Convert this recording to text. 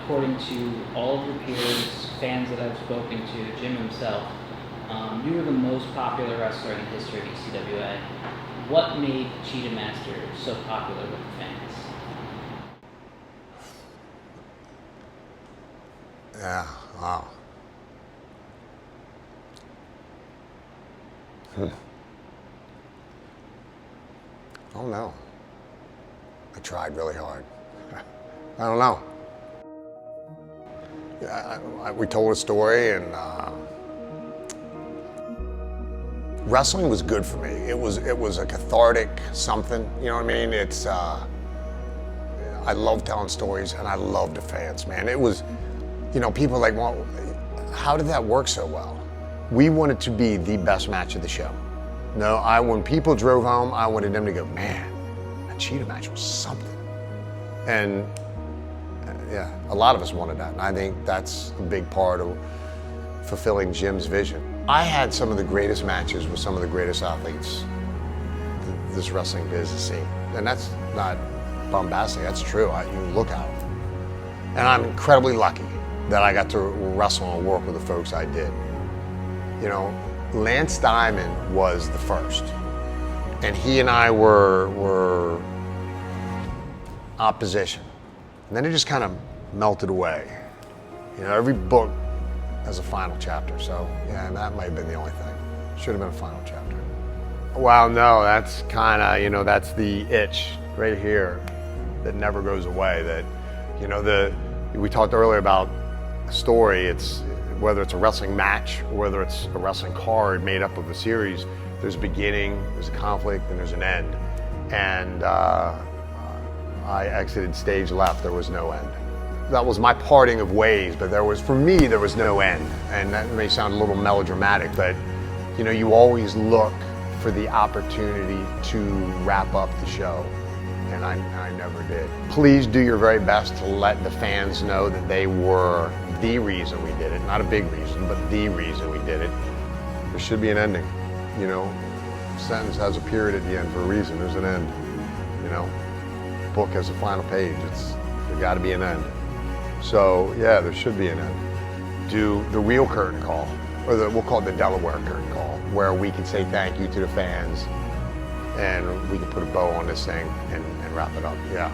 according to all of your peers, fans that I've spoken to, Jim himself, you were the most popular wrestler in the history of ECWA. What made Cheetah Master so popular with the fans? Yeah, wow. I don't know. I tried really hard. I don't know. We told a story, and wrestling was good for me. It was a cathartic something. You know what I mean? I love telling stories, and I love the fans, man. It was, people are like, well, how did that work so well? We wanted to be the best match of the show. No, when people drove home, I wanted them to go, man, that Cheetah match was something. And yeah, a lot of us wanted that. And I think that's a big part of fulfilling Jim's vision. I had some of the greatest matches with some of the greatest athletes this wrestling biz has seen. And that's not bombastic, that's true. You look at them. And I'm incredibly lucky that I got to wrestle and work with the folks I did. Lance Diamond was the first. And he and I were opposition. And then it just kind of melted away. Every book has a final chapter, so yeah, and that might have been the only thing. Should have been a final chapter. Well, no, that's kind of, that's the itch right here that never goes away. That, we talked earlier about a story, it's whether it's a wrestling match or whether it's a wrestling card made up of a series, there's a beginning, there's a conflict, and there's an end. And I exited stage left, there was no end. That was my parting of ways, but for me, there was no end. And that may sound a little melodramatic, but you always look for the opportunity to wrap up the show. And I never did. Please do your very best to let the fans know that they were the reason we did it. Not a big reason, but the reason we did it. There should be an ending. A sentence has a period at the end for a reason. There's an end. Book has a final page. There's got to be an end. So yeah, there should be an end. Do the real curtain call, or we'll call it the Delaware curtain call, where we can say thank you to the fans, and we can put a bow on this thing and wrap it up. Yeah.